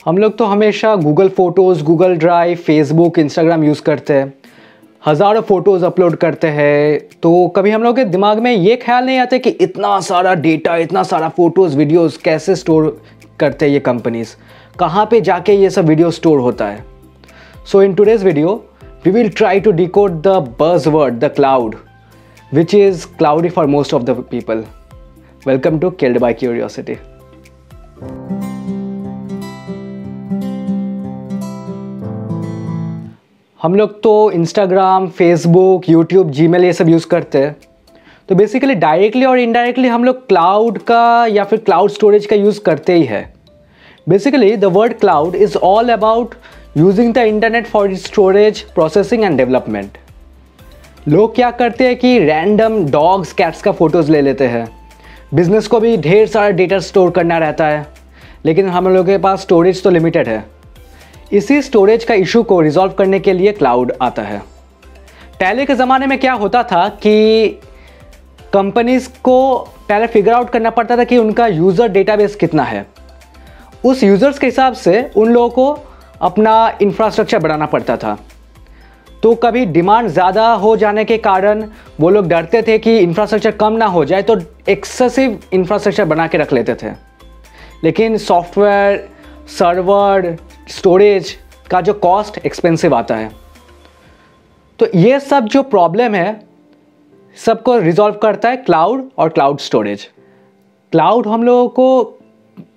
हम लोग तो हमेशा Google photos, Google drive, Facebook, Instagram use करते हैं, हज़ारों फ़ोटोज़ अपलोड करते हैं। तो कभी हम लोग के दिमाग में ये ख्याल नहीं आता कि इतना सारा डेटा, इतना सारा फ़ोटोज़, वीडियोज़ कैसे स्टोर करते हैं ये कंपनीज़, कहाँ पे जाके ये सब वीडियो स्टोर होता है। So in today's video we will try to decode the buzzword the cloud which is cloudy for most of the people. Welcome to Killed by Curiosity. हम लोग तो इंस्टाग्राम, फेसबुक, यूट्यूब, जीमेल ये सब use करते हैं। तो basically directly और indirectly हम लोग क्लाउड का या फिर क्लाउड स्टोरेज का यूज़ करते ही है। Basically the word cloud is all about using the internet for storage, processing and development. लोग क्या करते हैं कि रैंडम डॉग्स, कैट्स का फ़ोटोज़ ले लेते हैं। बिज़नेस को भी ढेर सारा डेटा स्टोर करना रहता है, लेकिन हम लोगों के पास स्टोरेज तो लिमिटेड है। इसी स्टोरेज का इशू को रिजॉल्व करने के लिए क्लाउड आता है। पहले के ज़माने में क्या होता था कि कंपनीज़ को पहले फिगर आउट करना पड़ता था कि उनका यूज़र डेटाबेस कितना है। उस यूज़र्स के हिसाब से उन लोगों को अपना इंफ्रास्ट्रक्चर बढ़ाना पड़ता था। तो कभी डिमांड ज़्यादा हो जाने के कारण वो लोग डरते थे कि इंफ्रास्ट्रक्चर कम ना हो जाए, तो एक्सेसिव इंफ्रास्ट्रक्चर बना के रख लेते थे। लेकिन सॉफ्टवेयर, सर्वर, स्टोरेज का जो कॉस्ट एक्सपेंसिव आता है। तो ये सब जो प्रॉब्लम है सबको रिजॉल्व करता है क्लाउड और क्लाउड स्टोरेज। क्लाउड हम लोगों को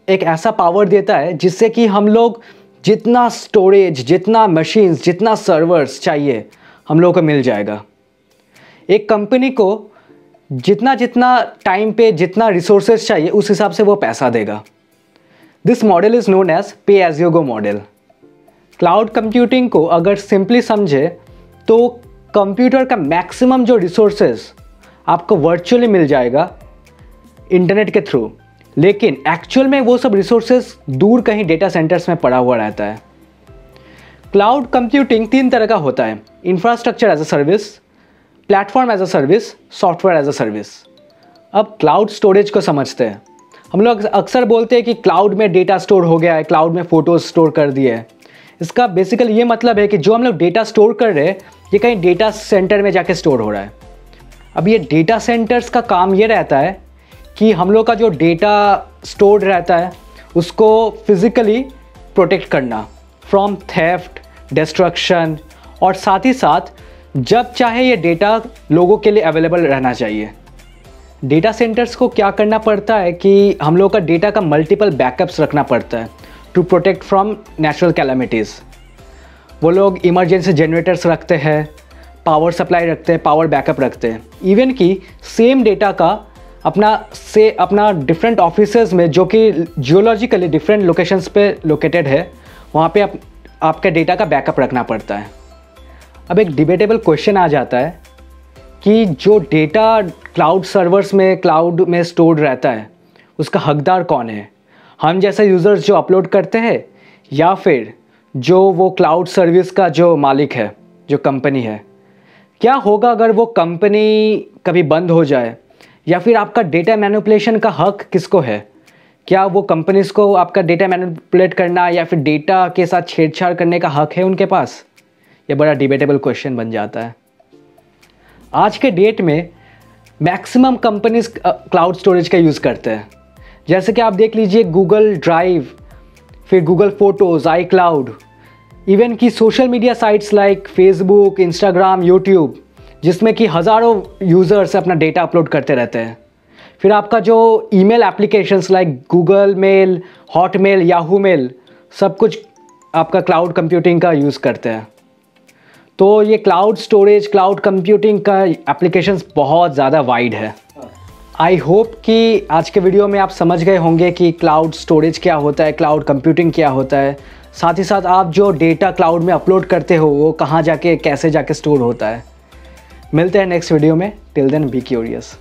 एक ऐसा पावर देता है जिससे कि हम लोग जितना स्टोरेज, जितना मशीन्स, जितना सर्वर्स चाहिए हम लोगों को मिल जाएगा। एक कंपनी को जितना जितना टाइम पे जितना रिसोर्सेज चाहिए उस हिसाब से वो पैसा देगा। This model is known as pay as you go model. Cloud computing को अगर सिंपली समझे तो कंप्यूटर का मैक्सिमम जो रिसोर्सेज आपको वर्चुअली मिल जाएगा इंटरनेट के थ्रू, लेकिन एक्चुअल में वो सब रिसोर्सेज दूर कहीं डेटा सेंटर्स में पड़ा हुआ रहता है। क्लाउड कंप्यूटिंग 3 तरह का होता है: infrastructure as a service, platform as a service, software as a service. अब क्लाउड स्टोरेज को समझते हैं। हम लोग अक्सर बोलते हैं कि क्लाउड में डेटा स्टोर हो गया है, क्लाउड में फ़ोटोज़ स्टोर कर दिए है। इसका बेसिकली ये मतलब है कि जो हम लोग डेटा स्टोर कर रहे हैं ये कहीं डेटा सेंटर में जाके स्टोर हो रहा है। अब ये डेटा सेंटर्स का काम ये रहता है कि हम लोग का जो डेटा स्टोर्ड रहता है उसको फिज़िकली प्रोटेक्ट करना फ्रॉम थेफ्ट, डिस्ट्रक्शन, और साथ ही साथ जब चाहे ये डेटा लोगों के लिए अवेलेबल रहना चाहिए। डेटा सेंटर्स को क्या करना पड़ता है कि हम लोग का डेटा का मल्टीपल बैकअप्स रखना पड़ता है to protect from natural calamities. वो लोग इमरजेंसी जनरेटर्स रखते हैं, पावर सप्लाई रखते हैं, पावर बैकअप रखते हैं। इवन कि सेम डेटा का अपना डिफरेंट ऑफिसेज में जो कि जियोलॉजिकली डिफरेंट लोकेशंस पे लोकेटेड है, वहाँ पे आपका डेटा का बैकअप रखना पड़ता है। अब एक डिबेटेबल क्वेश्चन आ जाता है कि जो डेटा क्लाउड सर्वर्स में, क्लाउड में स्टोर्ड रहता है उसका हकदार कौन है? हम जैसे यूज़र्स जो अपलोड करते हैं, या फिर जो वो क्लाउड सर्विस का जो मालिक है, जो कंपनी है? क्या होगा अगर वो कंपनी कभी बंद हो जाए, या फिर आपका डेटा मैनिपुलेशन का हक किसको है? क्या वो कंपनीज़ को आपका डेटा मैनिपुलेट करना या फिर डेटा के साथ छेड़छाड़ करने का हक है उनके पास? ये बड़ा डिबेटेबल क्वेश्चन बन जाता है। आज के डेट में मैक्सिमम कंपनीज क्लाउड स्टोरेज का यूज़ करते हैं। जैसे कि आप देख लीजिए गूगल ड्राइव, फिर गूगल फ़ोटोज़, आई क्लाउड, इवन कि social media sites like Facebook, Instagram, YouTube, जिसमें कि हज़ारों यूज़र्स अपना डेटा अपलोड करते रहते हैं। फिर आपका जो email applications like Google mail, Hotmail, Yahoo mail, सब कुछ आपका क्लाउड कंप्यूटिंग का यूज़ करते हैं। तो ये क्लाउड स्टोरेज, क्लाउड कंप्यूटिंग का एप्लीकेशंस बहुत ज़्यादा वाइड है। आई होप कि आज के वीडियो में आप समझ गए होंगे कि क्लाउड स्टोरेज क्या होता है, क्लाउड कंप्यूटिंग क्या होता है। साथ ही साथ आप जो डेटा क्लाउड में अपलोड करते हो वो कहाँ जाके, कैसे जाके स्टोर होता है। मिलते हैं नेक्स्ट वीडियो में। Till then be curious.